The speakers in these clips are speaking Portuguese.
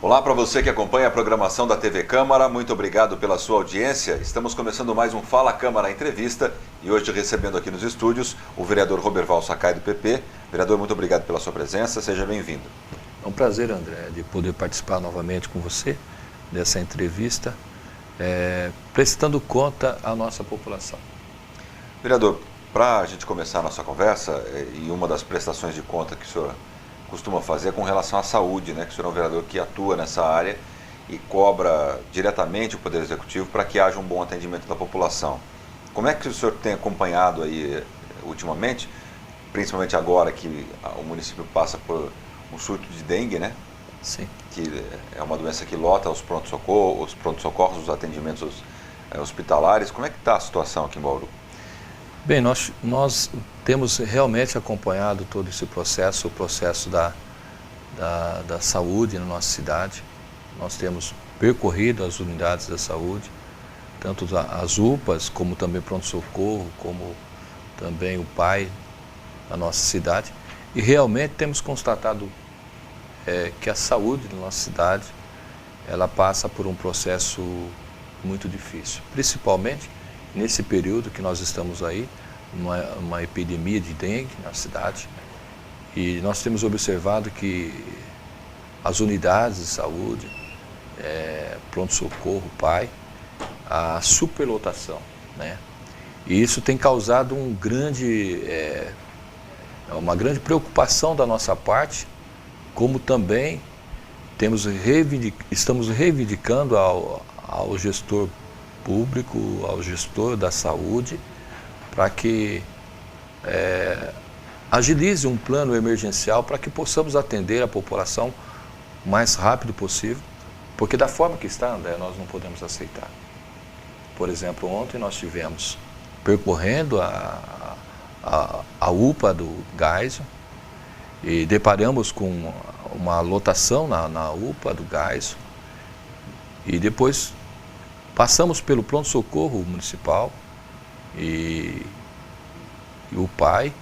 Olá para você que acompanha a programação da TV Câmara, muito obrigado pela sua audiência. Estamos começando mais um Fala Câmara Entrevista e hoje recebendo aqui nos estúdios o vereador Roberval Sakai do PP. Vereador, muito obrigado pela sua presença, seja bem-vindo. É um prazer, André, de poder participar novamente com você dessa entrevista, prestando conta à nossa população. Vereador, para a gente começar a nossa conversa, e uma das prestações de conta que o senhor costuma fazer é com relação à saúde, né? Que o senhor é um vereador que atua nessa área e cobra diretamente o Poder Executivo para que haja um bom atendimento da população. Como é que o senhor tem acompanhado aí ultimamente, principalmente agora que o município passa por um surto de dengue, né? Sim. Que é uma doença que lota os pronto-socorros, os atendimentos hospitalares. Como é que está a situação aqui em Bauru? Bem, nós temos realmente acompanhado todo esse processo, o processo da saúde na nossa cidade. Nós temos percorrido as unidades da saúde, tanto as UPAs, como também pronto-socorro, como também o PAI na nossa cidade. E realmente temos constatado que a saúde da nossa cidade, ela passa por um processo muito difícil, principalmente nesse período que nós estamos aí, uma epidemia de dengue na cidade, e nós temos observado que as unidades de saúde, pronto-socorro, PAI, a superlotação, né? E isso tem causado uma grande preocupação da nossa parte, como também estamos reivindicando ao gestor público, ao gestor da saúde, para que agilize um plano emergencial para que possamos atender a população o mais rápido possível, porque da forma que está, André, nós não podemos aceitar. Por exemplo, ontem nós tivemos percorrendo a UPA do Geisel e deparamos com uma lotação na UPA do Geisel e depois passamos pelo pronto-socorro municipal e o PAI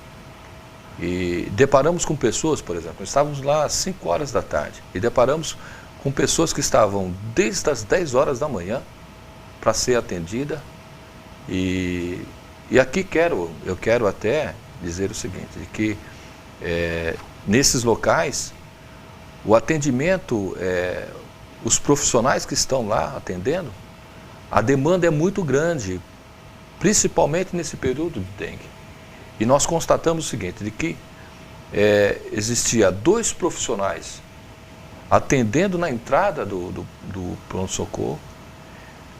e deparamos com pessoas, por exemplo, estávamos lá às 5 horas da tarde e deparamos com pessoas que estavam desde as 10 horas da manhã para ser atendida e aqui eu quero até dizer o seguinte, que nesses locais o atendimento, os profissionais que estão lá atendendo, a demanda é muito grande, principalmente nesse período de dengue. E nós constatamos o seguinte, de que existia 2 profissionais atendendo na entrada do pronto-socorro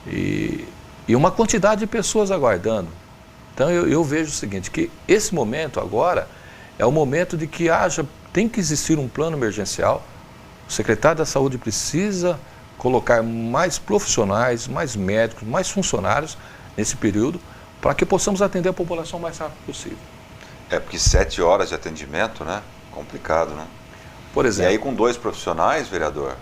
e uma quantidade de pessoas aguardando. Então eu vejo o seguinte, que esse momento agora é o momento de que tem que existir um plano emergencial. O secretário da Saúde precisa colocar mais profissionais, mais médicos, mais funcionários nesse período, para que possamos atender a população o mais rápido possível. Porque 7 horas de atendimento, né? Complicado, né? Por exemplo. E aí com 2 profissionais, vereador,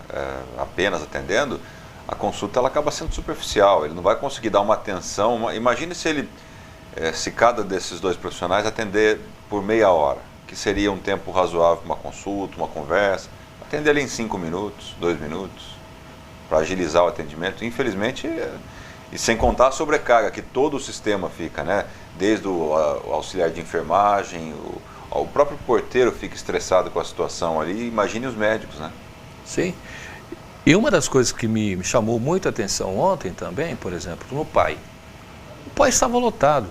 apenas atendendo, a consulta ela acaba sendo superficial, ele não vai conseguir dar uma atenção. Imagine se cada desses 2 profissionais atender por meia hora, que seria um tempo razoável, uma consulta, uma conversa, atender ali em 5 minutos, 2 minutos, para agilizar o atendimento. Infelizmente, e sem contar a sobrecarga que todo o sistema fica, né? Desde o auxiliar de enfermagem, o próprio porteiro fica estressado com a situação ali, imagine os médicos, né? Sim. E uma das coisas que me chamou muito a atenção ontem também, por exemplo, no PAI. O PAI estava lotado.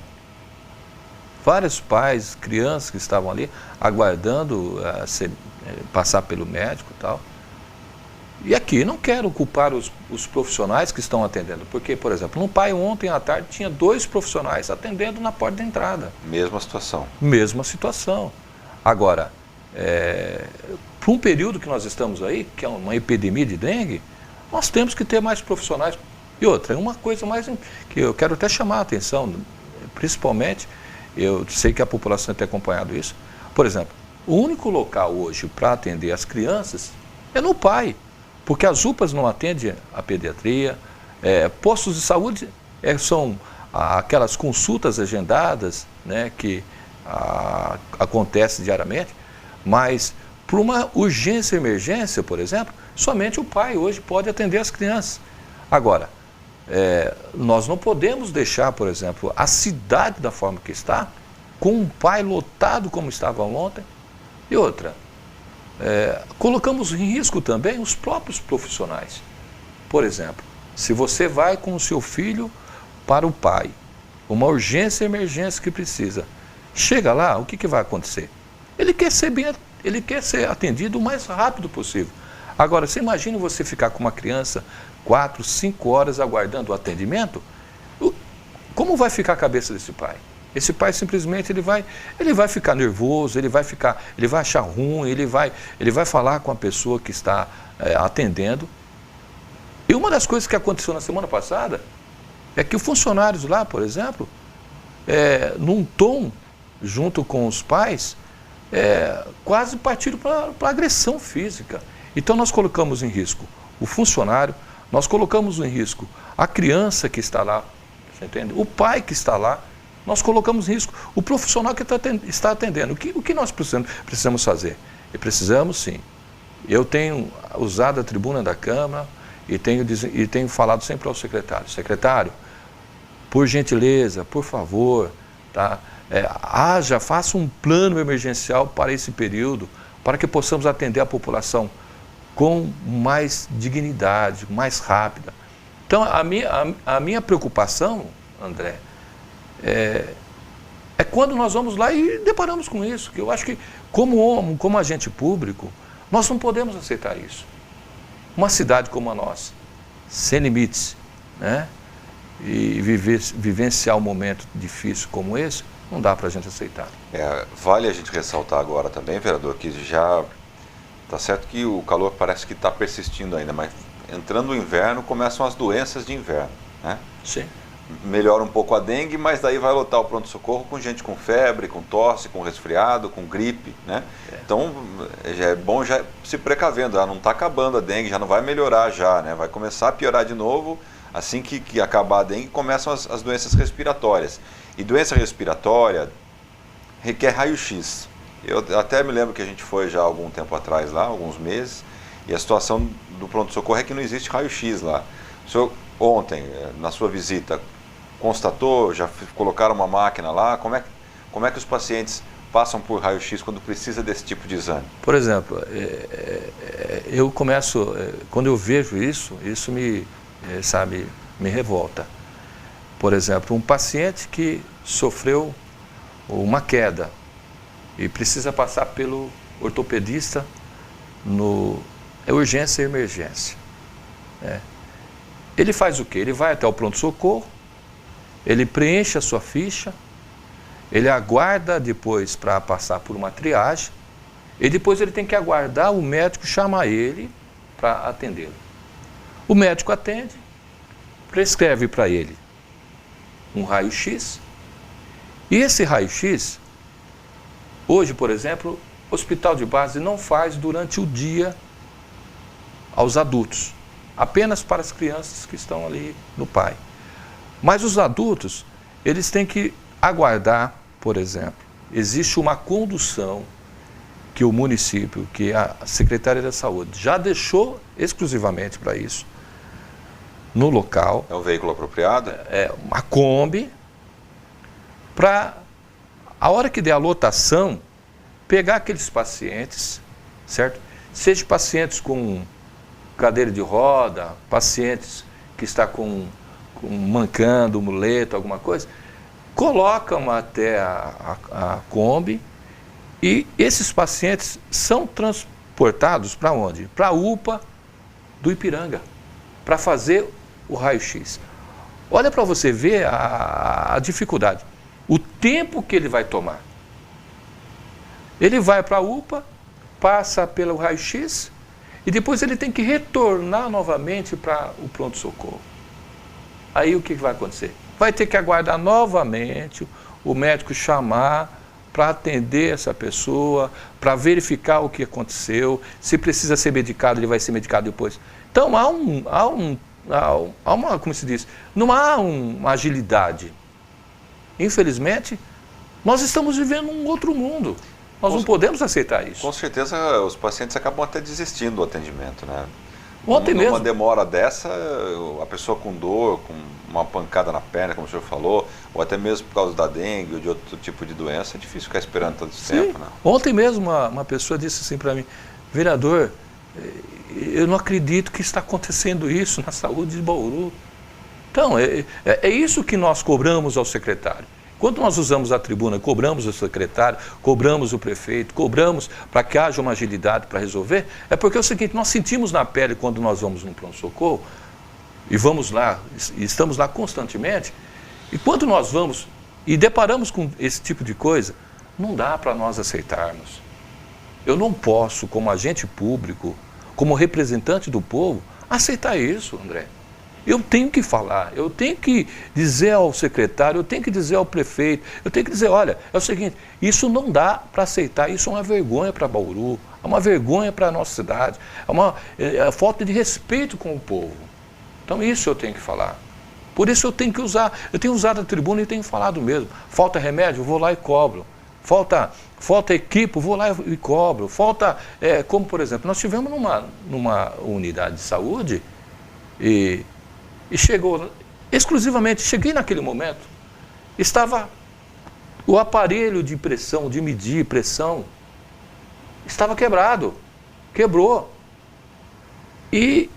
Vários pais, crianças que estavam ali aguardando passar pelo médico e tal. E aqui não quero culpar os profissionais que estão atendendo, porque, por exemplo, no PAI ontem à tarde tinha 2 profissionais atendendo na porta da entrada. Mesma situação. Mesma situação. Agora, para um período que nós estamos aí, que é uma epidemia de dengue, nós temos que ter mais profissionais. E outra, uma coisa mais que eu quero até chamar a atenção, principalmente, eu sei que a população tem acompanhado isso. Por exemplo, o único local hoje para atender as crianças é no PAI, porque as UPAs não atendem a pediatria, postos de saúde são aquelas consultas agendadas, né, que acontece diariamente, mas para uma urgência e emergência, por exemplo, somente o pai hoje pode atender as crianças. Agora, nós não podemos deixar, por exemplo, a cidade da forma que está, com um pai lotado como estava ontem. E outra, colocamos em risco também os próprios profissionais. Por exemplo, se você vai com o seu filho para o pai, uma urgência e emergência que precisa, chega lá, o que vai acontecer? Ele quer ser atendido o mais rápido possível. Agora, você imagina você ficar com uma criança 4, 5 horas aguardando o atendimento? Como vai ficar a cabeça desse pai? Esse pai simplesmente ele vai ficar nervoso, ele vai achar ruim, ele vai falar com a pessoa que está atendendo. E uma das coisas que aconteceu na semana passada é que os funcionários lá, por exemplo, num tom junto com os pais, quase partiram para agressão física. Então nós colocamos em risco o funcionário, nós colocamos em risco a criança que está lá, você entende? O pai que está lá, nós colocamos em risco o profissional que está atendendo. O que nós precisamos fazer? E precisamos sim. Eu tenho usado a tribuna da Câmara e tenho falado sempre ao secretário. Secretário, por gentileza, por favor, tá? Faça um plano emergencial para esse período, para que possamos atender a população com mais dignidade, mais rápida. Então, a minha preocupação, André, é quando nós vamos lá e deparamos com isso, que eu acho que, como agente público, nós não podemos aceitar isso. Uma cidade como a nossa, sem limites, né? E vivenciar um momento difícil como esse, não dá para a gente aceitar. Vale a gente ressaltar agora também, vereador, que já está certo que o calor parece que está persistindo ainda, mas entrando o inverno, começam as doenças de inverno, né? Sim. Melhora um pouco a dengue, mas daí vai lotar o pronto-socorro com gente com febre, com tosse, com resfriado, com gripe, né? Então, já é bom já se precavendo, não está acabando a dengue, já não vai melhorar já, né? Vai começar a piorar de novo, assim que acabar a dengue, começam as doenças respiratórias. E doença respiratória requer raio-x. Eu até me lembro que a gente foi já há algum tempo atrás lá, alguns meses, e a situação do pronto-socorro é que não existe raio-x lá. O senhor, ontem, na sua visita, constatou, já colocaram uma máquina lá, como é que os pacientes passam por raio-x quando precisa desse tipo de exame? Por exemplo, eu começo, quando eu vejo isso me revolta. Por exemplo, um paciente que sofreu uma queda e precisa passar pelo ortopedista urgência e emergência. Ele faz o quê? Ele vai até o pronto-socorro, ele preenche a sua ficha, ele aguarda depois para passar por uma triagem, e depois ele tem que aguardar o médico chamar ele para atendê-lo. O médico atende, prescreve para ele um raio-x, e esse raio-x, hoje, por exemplo, o hospital de base não faz durante o dia aos adultos, apenas para as crianças que estão ali no pai. Mas os adultos, eles têm que aguardar, por exemplo, existe uma condução que o município, que a Secretaria da Saúde já deixou exclusivamente para isso, no local. É um veículo apropriado? É uma Kombi, para, a hora que der a lotação, pegar aqueles pacientes, certo? Seja pacientes com cadeira de roda, pacientes que está mancando, muleta, alguma coisa, colocam até a Kombi e esses pacientes são transportados para onde? Para a UPA do Ipiranga, para fazer o raio-x. Olha para você ver a dificuldade, o tempo que ele vai tomar. Ele vai para a UPA, passa pelo raio-x e depois ele tem que retornar novamente para o pronto-socorro. Aí o que vai acontecer? Vai ter que aguardar novamente o médico chamar para atender essa pessoa, para verificar o que aconteceu, se precisa ser medicado, ele vai ser medicado depois. Então há uma, como se diz, não há uma agilidade. Infelizmente, nós estamos vivendo um outro mundo. Nós não podemos aceitar isso. Com certeza, os pacientes acabam até desistindo do atendimento, né? Ontem mesmo. Numa demora dessa, a pessoa com dor, com uma pancada na perna, como o senhor falou, ou até mesmo por causa da dengue ou de outro tipo de doença, é difícil ficar esperando tanto tempo, né? Ontem mesmo uma pessoa disse assim para mim, vereador, eu não acredito que está acontecendo isso na saúde de Bauru. Então, é isso que nós cobramos ao secretário. Quando nós usamos a tribuna, cobramos o secretário, cobramos o prefeito, cobramos para que haja uma agilidade para resolver, é porque é o seguinte, nós sentimos na pele quando nós vamos num pronto-socorro, e vamos lá, e estamos lá constantemente, e quando nós vamos e deparamos com esse tipo de coisa, não dá para nós aceitarmos. Eu não posso, como agente público, como representante do povo, aceitar isso, André. Eu tenho que falar, eu tenho que dizer ao secretário, eu tenho que dizer ao prefeito, eu tenho que dizer, olha, é o seguinte, isso não dá para aceitar, isso é uma vergonha para Bauru, é uma vergonha para a nossa cidade, é uma falta de respeito com o povo. Então isso eu tenho que falar. Por isso eu tenho que usar, eu tenho usado a tribuna e tenho falado mesmo. Falta remédio, eu vou lá e cobro. Falta equipe, eu vou lá e cobro. Falta, como por exemplo, nós tivemos numa unidade de saúde e chegou, exclusivamente, cheguei naquele momento, estava o aparelho de pressão, de medir pressão, estava quebrado, quebrou. E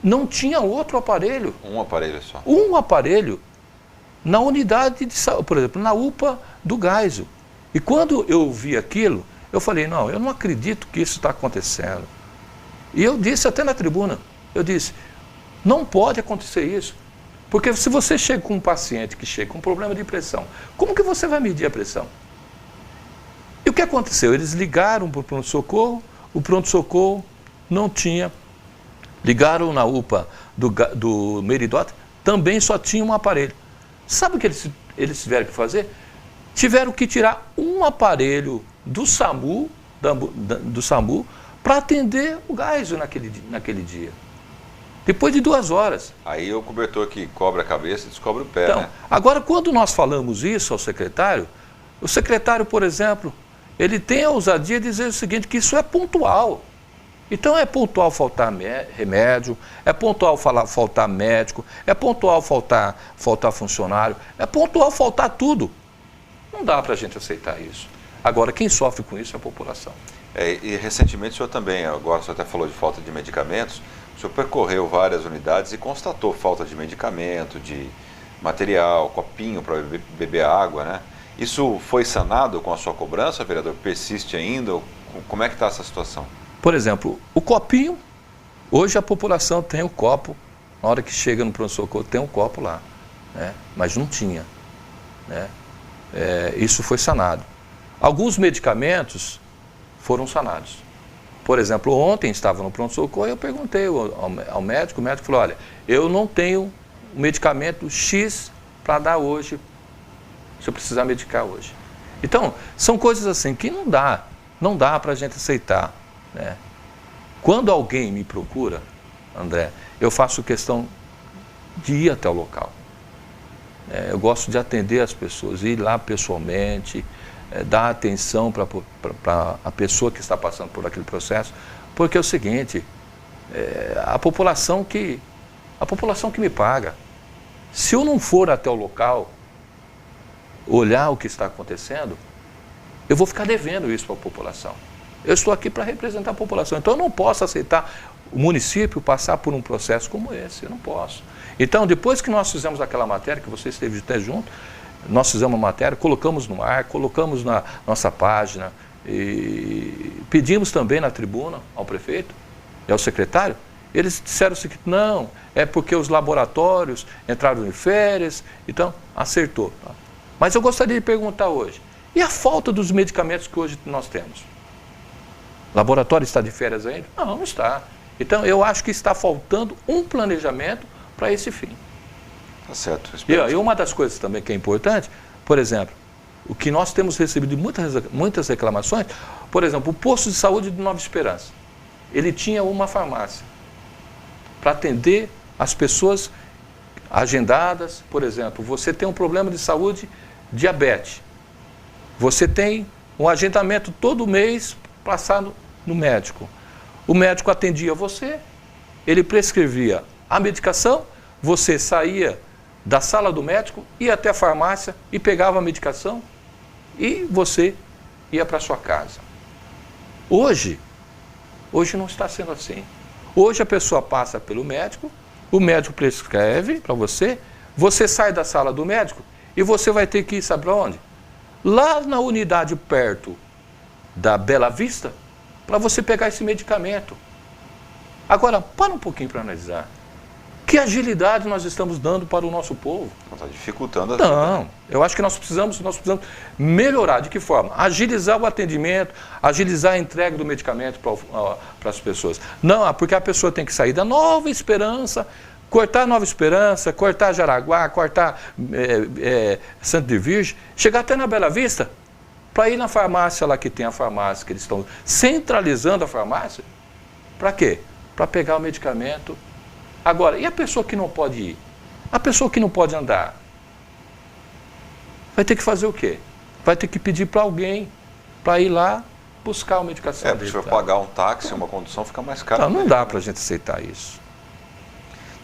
não tinha outro aparelho. Um aparelho só. Um aparelho na unidade de saúde, por exemplo, na UPA do Geisel. E quando eu vi aquilo, eu falei, não, eu não acredito que isso está acontecendo. E eu disse até na tribuna, eu disse, não pode acontecer isso. Porque se você chega com um paciente que chega com um problema de pressão, como que você vai medir a pressão? E o que aconteceu? Eles ligaram para o pronto-socorro, o pronto-socorro não tinha. Ligaram na UPA do Meridota, também só tinha um aparelho. Sabe o que eles tiveram que fazer? Tiveram que tirar um aparelho do SAMU, para atender o Geisel naquele dia. Depois de 2 horas. Aí o cobertor que cobre a cabeça descobre o pé, então, né? Agora, quando nós falamos isso ao secretário, o secretário, por exemplo, ele tem a ousadia de dizer o seguinte, que isso é pontual. Então é pontual faltar remédio, é pontual faltar médico, é pontual faltar funcionário, é pontual faltar tudo. Não dá para a gente aceitar isso. Agora, quem sofre com isso é a população. E recentemente o senhor também, agora o senhor até falou de falta de medicamentos, o senhor percorreu várias unidades e constatou falta de medicamento, de material, copinho para beber água, né? Isso foi sanado com a sua cobrança, vereador? Persiste ainda? Como é que está essa situação? Por exemplo, o copinho, hoje a população tem o copo, na hora que chega no pronto-socorro tem um copo lá, né? Mas não tinha, né? Isso foi sanado. Alguns medicamentos foram sanados. Por exemplo, ontem estava no pronto-socorro e eu perguntei ao médico, o médico falou, olha, eu não tenho medicamento X para dar hoje, se eu precisar medicar hoje. Então, são coisas assim que não dá para a gente aceitar, né? Quando alguém me procura, André, eu faço questão de ir até o local. Eu gosto de atender as pessoas, ir lá pessoalmente, dar atenção para a pessoa que está passando por aquele processo, porque é o seguinte, a população que me paga. Se eu não for até o local, olhar o que está acontecendo, eu vou ficar devendo isso para a população. Eu estou aqui para representar a população, então eu não posso aceitar o município passar por um processo como esse, eu não posso. Então, depois que nós fizemos aquela matéria, que você esteve até junto, nós fizemos uma matéria, colocamos no ar, colocamos na nossa página, e pedimos também na tribuna ao prefeito e ao secretário, eles disseram o seguinte, não, é porque os laboratórios entraram em férias, então acertou. Mas eu gostaria de perguntar hoje, e a falta dos medicamentos que hoje nós temos? O laboratório está de férias ainda? Não, não está. Então eu acho que está faltando um planejamento para esse fim. Tá certo. E uma das coisas também que é importante, por exemplo, o que nós temos recebido muitas reclamações, por exemplo, o posto de saúde de Nova Esperança, ele tinha uma farmácia para atender as pessoas agendadas, por exemplo, você tem um problema de saúde, diabetes, você tem um agendamento todo mês passar no médico, o médico atendia você ele prescrevia a medicação, você saía da sala do médico, ia até a farmácia e pegava a medicação e você ia para sua casa. Hoje não está sendo assim. Hoje a pessoa passa pelo médico, o médico prescreve para você, você sai da sala do médico e você vai ter que ir, sabe para onde? Lá na unidade perto da Bela Vista, para você pegar esse medicamento. Agora, para um pouquinho para analisar. Que agilidade nós estamos dando para o nosso povo? Está dificultando a vida. Não, eu acho que nós precisamos melhorar. De que forma? Agilizar o atendimento, agilizar a entrega do medicamento para as pessoas. Não, porque a pessoa tem que sair da Nova Esperança, cortar Nova Esperança, cortar Jaraguá, cortar Santo de Virgem, chegar até na Bela Vista, para ir na farmácia lá que tem a farmácia, que eles estão centralizando a farmácia. Para quê? Para pegar o medicamento. Agora, e a pessoa que não pode ir? A pessoa que não pode andar? Vai ter que fazer o quê? Vai ter que pedir para alguém para ir lá buscar a medicação. Porque se for pagar um táxi, uma condução, fica mais caro. Não dá para a gente aceitar isso.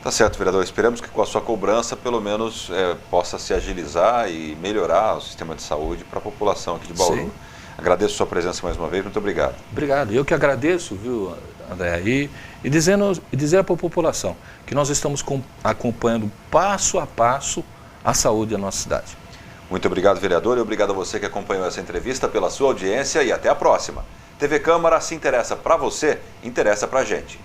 Tá certo, vereador. Esperamos que com a sua cobrança, pelo menos, possa se agilizar e melhorar o sistema de saúde para a população aqui de Bauru. Sim. Agradeço a sua presença mais uma vez. Muito obrigado. Obrigado. Eu que agradeço, viu, André, e dizer para a população que nós estamos acompanhando passo a passo a saúde da nossa cidade. Muito obrigado, vereador, e obrigado a você que acompanhou essa entrevista, pela sua audiência, e até a próxima. TV Câmara, se interessa para você, interessa para a gente.